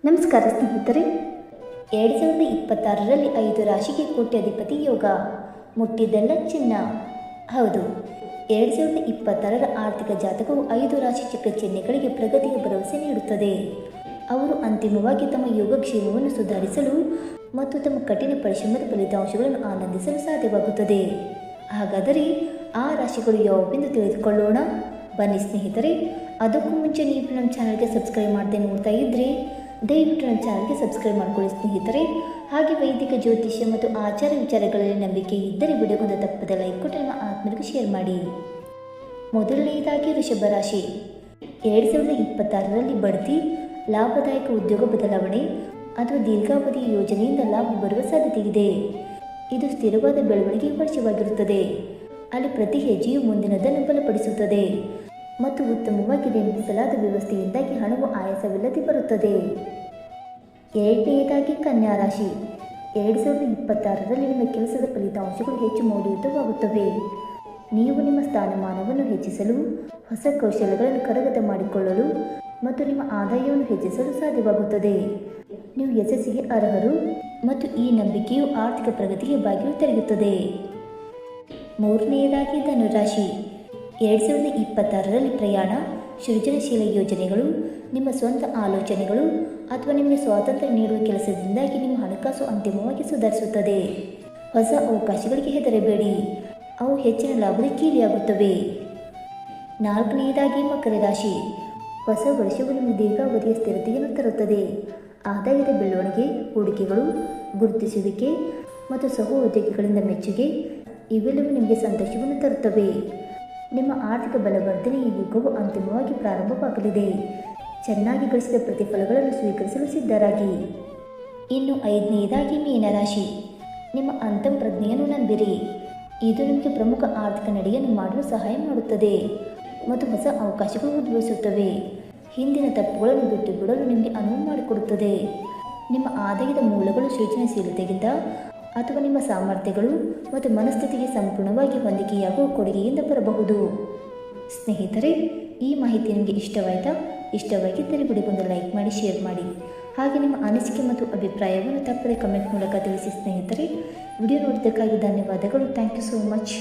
ನಮಸ್ಕಾರ ಸ್ನೇಹಿತರೆ. 2026ರಲ್ಲಿ 5 ರಾಶಿಗೆ ಕೋಟ್ಯಾಧಿಪತಿ ಯೋಗ. ಮುಟ್ಟಿದ್ದೆಲ್ಲ ಚಿನ್ನ. ಹೌದು, 2026ರ ಆರ್ಥಿಕ ಜಾತಕವು 5 ರಾಶಿ ಚಕ್ರ ಚಿಹ್ನೆಗಳಿಗೆ ಪ್ರಗತಿಯ ಭರವಸೆ ನೀಡುತ್ತದೆ. ಅವರು ಅಂತಿಮವಾಗಿ ತಮ್ಮ ಯೋಗಕ್ಷೇಮವನ್ನು ಸುಧಾರಿಸಲು ಮತ್ತು ತಮ್ಮ ಕಠಿಣ ಪರಿಶ್ರಮದ ಫಲಿತಾಂಶಗಳನ್ನು ಆನಂದಿಸಲು ಸಾಧ್ಯವಾಗುತ್ತದೆ. ಹಾಗಾದರೆ ಆ ರಾಶಿಗಳು ಯಾವುವೆಂದು ತಿಳಿದುಕೊಳ್ಳೋಣ. ಬನ್ನಿ ಸ್ನೇಹಿತರೆ. ಅದಕ್ಕೂ ಮುಂಚೆ ನೀವು ನಮ್ಮ ಚಾನಲ್ಗೆ ಸಬ್ಸ್ಕ್ರೈಬ್ ಮಾಡದೆ ನೋಡ್ತಾ ಇದ್ದರೆ ದಯವಿಟ್ಟು ನಮ್ಮ ಚಾನಲ್ಗೆ ಸಬ್ಸ್ಕ್ರೈಬ್ ಮಾಡಿಕೊಳ್ಳಿ ಸ್ನೇಹಿತರೆ. ಹಾಗೆ ವೈದಿಕ ಜ್ಯೋತಿಷ್ಯ ಮತ್ತು ಆಚಾರ ವಿಚಾರಗಳಲ್ಲಿ ನಂಬಿಕೆ ಇದ್ದರೆ ವಿಡಿಯೋಗೊಂದು ತಪ್ಪದ ಲೈಕ್ ಕೊಟ್ಟು ನಮ್ಮ ಆತ್ಮರಿಗೆ ಶೇರ್ ಮಾಡಿ. ಮೊದಲನೆಯದಾಗಿ ವೃಷಭ ರಾಶಿ. 2026ರಲ್ಲಿ ಬಡ್ತಿ, ಲಾಭದಾಯಕ ಉದ್ಯೋಗ ಬದಲಾವಣೆ ಅಥವಾ ದೀರ್ಘಾವಧಿಯ ಯೋಜನೆಯಿಂದ ಲಾಭ ಬರುವ ಸಾಧ್ಯತೆ ಇದೆ. ಇದು ಸ್ಥಿರವಾದ ಬೆಳವಣಿಗೆ ವರ್ಷವಾಗಿರುತ್ತದೆ. ಅಲ್ಲಿ ಪ್ರತಿ ಹೆಜ್ಜೆಯು ಮುಂದಿನದನ್ನು ಬಲಪಡಿಸುತ್ತದೆ ಮತ್ತು ಉತ್ತಮವಾಗಿ ನಿರ್ಮಿಸಲಾದ ವ್ಯವಸ್ಥೆಯಿಂದಾಗಿ ಹಣವು ಆಯಾಸವಿಲ್ಲದೆ ಬರುತ್ತದೆ. ಎರಡನೆಯದಾಗಿ ಕನ್ಯಾ ರಾಶಿ. 2026ರಲ್ಲಿ ನಿಮ್ಮ ಕೆಲಸದ ಫಲಿತಾಂಶಗಳು ಹೆಚ್ಚು ಮೌಲ್ಯಯುತವಾಗುತ್ತವೆ. ನೀವು ನಿಮ್ಮ ಸ್ಥಾನಮಾನವನ್ನು ಹೆಚ್ಚಿಸಲು, ಹೊಸ ಕೌಶಲ್ಯಗಳನ್ನು ಕರಗತ ಮಾಡಿಕೊಳ್ಳಲು ಮತ್ತು ನಿಮ್ಮ ಆದಾಯವನ್ನು ಹೆಚ್ಚಿಸಲು ಸಾಧ್ಯವಾಗುತ್ತದೆ. ನೀವು ಯಶಸ್ಸಿಗೆ ಅರ್ಹರು ಮತ್ತು ಈ ನಂಬಿಕೆಯು ಆರ್ಥಿಕ ಪ್ರಗತಿಗೆ ಬಾಗಿಲು ತೆರೆಯುತ್ತದೆ. ಮೂರನೆಯದಾಗಿ ಧನುರಾಶಿ. 2026ರಲ್ಲಿ ಪ್ರಯಾಣ, ಸೃಜನಶೀಲ ಯೋಜನೆಗಳು, ನಿಮ್ಮ ಸ್ವಂತ ಆಲೋಚನೆಗಳು ಅಥವಾ ನಿಮಗೆ ಸ್ವಾತಂತ್ರ್ಯ ನೀಡುವ ಕೆಲಸದಿಂದಾಗಿ ನಿಮ್ಮ ಹಣಕಾಸು ಅಂತಿಮವಾಗಿ ಸುಧಾರಿಸುತ್ತದೆ. ಹೊಸ ಅವಕಾಶಗಳಿಗೆ ಹೆದರಬೇಡಿ, ಅವು ಹೆಚ್ಚಿನ ಲಾಭದ ಕೀಲಿಯಾಗುತ್ತವೆ. ನಾಲ್ಕನೆಯದಾಗಿ ಮಕರ ರಾಶಿ. ಹೊಸ ವರ್ಷವು ನಿಮಗೆ ದೀರ್ಘಾವಧಿಯ ಸ್ಥಿರತೆಯನ್ನು ತರುತ್ತದೆ. ಆದಾಯದ ಬೆಳವಣಿಗೆ, ಹೂಡಿಕೆಗಳು, ಗುರುತಿಸುವಿಕೆ ಮತ್ತು ಸಹೋದ್ಯೋಗಿಗಳಿಂದ ಮೆಚ್ಚುಗೆ ಇವೆಲ್ಲವೂ ನಿಮಗೆ ಸಂತೋಷವನ್ನು ತರುತ್ತವೆ. ನಿಮ್ಮ ಆರ್ಥಿಕ ಬಲವರ್ಧನೆಯ ಯುಗವು ಅಂತಿಮವಾಗಿ ಪ್ರಾರಂಭವಾಗಲಿದೆ. ಚೆನ್ನಾಗಿ ಗಳಿಸಿದ ಪ್ರತಿಫಲಗಳನ್ನು ಸ್ವೀಕರಿಸಲು ಸಿದ್ಧರಾಗಿ. ಇನ್ನು ಐದನೆಯದಾಗಿ ಮೀನರಾಶಿ. ನಿಮ್ಮ ಅಂತಃಪ್ರಜ್ಞೆಯನ್ನು ನಂಬಿರಿ. ಇದು ನಿಮಗೆ ಪ್ರಮುಖ ಆರ್ಥಿಕ ನಡೆಯನ್ನು ಮಾಡಲು ಸಹಾಯ ಮಾಡುತ್ತದೆ ಮತ್ತು ಹೊಸ ಅವಕಾಶಗಳು ಉದ್ಭವಿಸುತ್ತವೆ. ಹಿಂದಿನ ತಪ್ಪುಗಳನ್ನು ಬಿಟ್ಟು ಬಿಡಲು ನಿಮಗೆ ಅನುವು ಮಾಡಿಕೊಡುತ್ತದೆ. ನಿಮ್ಮ ಆದಾಯದ ಮೂಲಗಳು ಸೃಜನಶೀಲತೆಯಿಂದ ಅಥವಾ ನಿಮ್ಮ ಸಾಮರ್ಥ್ಯಗಳು ಮತ್ತು ಮನಸ್ಥಿತಿಗೆ ಸಂಪೂರ್ಣವಾಗಿ ಹೊಂದಿಕೆಯಾಗುವ ಕೊಡುಗೆಯಿಂದ ಬರಬಹುದು. ಸ್ನೇಹಿತರೆ, ಈ ಮಾಹಿತಿ ನಿಮಗೆ ಇಷ್ಟವಾಯಿತಾ? ಇಷ್ಟವಾಗಿದ್ದರೆ ವಿಡಿಯೋಗೊಂದು ಲೈಕ್ ಮಾಡಿ, ಶೇರ್ ಮಾಡಿ. ಹಾಗೆ ನಿಮ್ಮ ಅನಿಸಿಕೆ ಮತ್ತು ಅಭಿಪ್ರಾಯವನ್ನು ತಪ್ಪದೆ ಕಮೆಂಟ್ ಮೂಲಕ ತಿಳಿಸಿ ಸ್ನೇಹಿತರೆ. ವಿಡಿಯೋ ನೋಡಿದ್ದಕ್ಕಾಗಿ ಧನ್ಯವಾದಗಳು. Thank you so much.